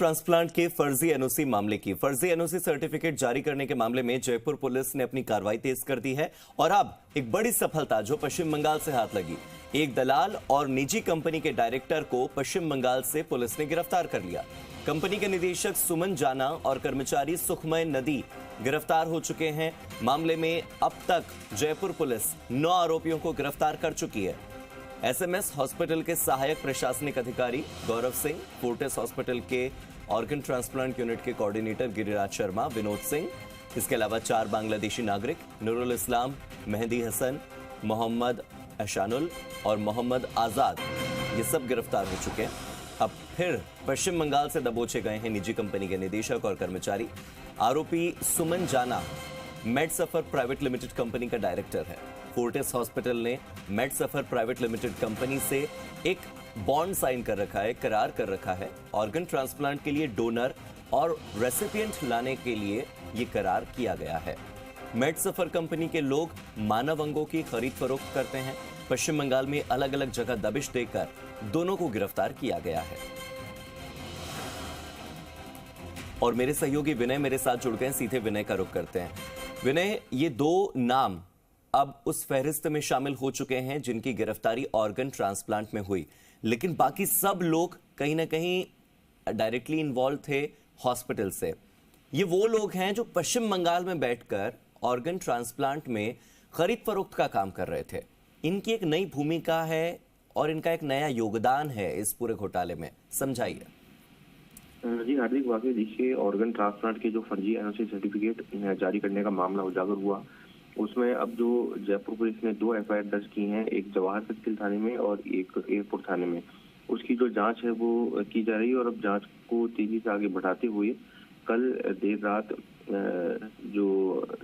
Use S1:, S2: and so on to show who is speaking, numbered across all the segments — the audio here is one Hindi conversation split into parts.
S1: ट्रांसप्लांट के फर्जी एनओसी मामले की फर्जी एनओसी सर्टिफिकेट जारी करने के मामले में जयपुर पुलिस ने अपनी कार्रवाई तेज कर दी है और अब एक बड़ी सफलता जो पश्चिम बंगाल से हाथ लगी। एक दलाल और निजी कंपनी के डायरेक्टर को पश्चिम बंगाल से पुलिस ने गिरफ्तार कर लिया। कंपनी के निदेशक सुमन जाना और कर्मचारी सुखमय नदी गिरफ्तार हो चुके हैं। मामले में अब तक जयपुर पुलिस 9 आरोपियों को गिरफ्तार कर चुकी है। एसएमएस हॉस्पिटल के सहायक प्रशासनिक अधिकारी गौरव सिंह, फोर्टिस हॉस्पिटल के ऑर्गन ट्रांसप्लांट यूनिट के कोऑर्डिनेटर गिरिराज शर्मा, विनोद सिंह, इसके अलावा 4 बांग्लादेशी नागरिक नूरुल इस्लाम, मेहदी हसन, मोहम्मद अशानुल और मोहम्मद आजाद, ये सब गिरफ्तार हो चुके हैं। अब फिर पश्चिम बंगाल से दबोचे गए हैं निजी कंपनी के निदेशक और कर्मचारी। आरोपी सुमन जाना मेड सफर प्राइवेट लिमिटेड कंपनी का डायरेक्टर है। फोर्टिस हॉस्पिटल ने मेड सफर प्राइवेट लिमिटेड कंपनी से एक बॉन्ड साइन कर रखा है, करार कर रखा है। ऑर्गन ट्रांसप्लांट के लिए डोनर और रेसिपिएंट लाने के लिए यह करार किया गया है। मेड सफर कंपनी के लोग मानव अंगों की खरीद फरोख्त करते हैं। पश्चिम बंगाल में अलग अलग जगह दबिश देकर दोनों को गिरफ्तार किया गया है। और मेरे सहयोगी विनय मेरे साथ जुड़ गए हैं, सीधे विनय का रुख करते हैं। विनय, ये 2 नाम अब उस फहरिस्त में शामिल हो चुके हैं जिनकी गिरफ्तारी ऑर्गन ट्रांसप्लांट में हुई, लेकिन बाकी सब लोग कहीं ना कहीं डायरेक्टली इन्वॉल्व थे हॉस्पिटल से। ये वो लोग हैं जो पश्चिम बंगाल में बैठकर ऑर्गन ट्रांसप्लांट में खरीद फरोख्त का काम कर रहे थे। इनकी एक नई भूमिका है और इनका एक नया योगदान है इस पूरे घोटाले में, समझाइए।
S2: जी हार्दिक, वाकई देखिए, ऑर्गन ट्रांसप्लांट के जो फर्जी एनओसी सर्टिफिकेट जारी करने का मामला उजागर हुआ, उसमें अब जो जयपुर पुलिस ने 2 एफआईआर दर्ज की हैं, एक जवाहर सर्किल थाने में और एक एयरपोर्ट थाने में। उसकी जो जांच है वो की जा रही है और अब जांच को तेजी से आगे बढ़ाते हुए कल देर रात जो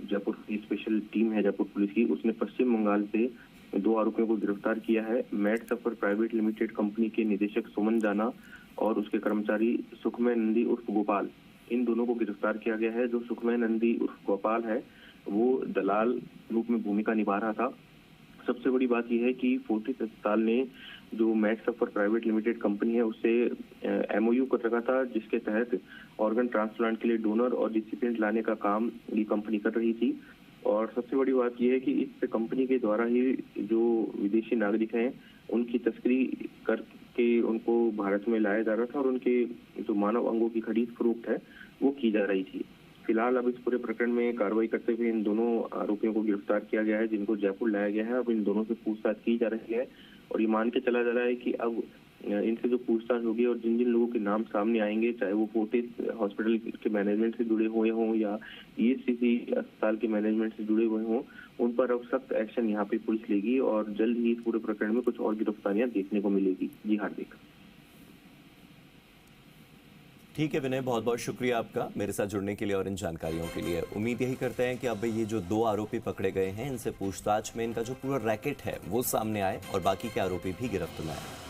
S2: जयपुर की स्पेशल टीम है जयपुर पुलिस की, उसने पश्चिम बंगाल से 2 आरोपियों को गिरफ्तार किया है। मेड सफर प्राइवेट लिमिटेड कंपनी के निदेशक सुमन जाना और उसके कर्मचारी सुखमय नंदी उर्फ गोपाल, इन दोनों को गिरफ्तार किया गया है। जो सुखमय नंदी उर्फ गोपाल है वो दलाल रूप में भूमिका निभा रहा था। सबसे बड़ी बात यह है कि फोर्टिस अस्पताल ने जो मेड सफर प्राइवेट लिमिटेड कंपनी है उससे एमओयू कर रखा था, जिसके तहत ऑर्गन ट्रांसप्लांट के लिए डोनर और रिसिपिएंट लाने का काम ये कंपनी कर रही थी। और सबसे बड़ी बात यह है कि इस कंपनी के द्वारा ही जो विदेशी नागरिक हैं उनकी तस्करी करके उनको भारत में लाया जा रहा था और उनके जो मानव अंगों की खरीद फरोख्त है वो की जा रही थी। फिलहाल अब इस पूरे प्रकरण में कार्रवाई करते हुए इन दोनों आरोपियों को गिरफ्तार किया गया है, जिनको जयपुर लाया गया है। अब इन दोनों से पूछताछ की जा रही है और ये मान के चला जा रहा है कि अब इनसे जो पूछताछ होगी और जिन जिन लोगों के नाम सामने आएंगे, चाहे वो फोर्टिस हॉस्पिटल के मैनेजमेंट से जुड़े हुए हों या ईएससीसी अस्पताल के मैनेजमेंट से जुड़े हुए हों, उन पर अब सख्त एक्शन यहाँ पे पुलिस लेगी और जल्द ही इस पूरे प्रकरण में कुछ और गिरफ्तारियां देखने को मिलेगी। जी हार्दिक।
S1: ठीक है विनय, बहुत बहुत शुक्रिया आपका मेरे साथ जुड़ने के लिए और इन जानकारियों के लिए। उम्मीद यही करते हैं कि अब ये जो 2 आरोपी पकड़े गए हैं, इनसे पूछताछ में इनका जो पूरा रैकेट है वो सामने आए और बाकी के आरोपी भी गिरफ्तार में आए।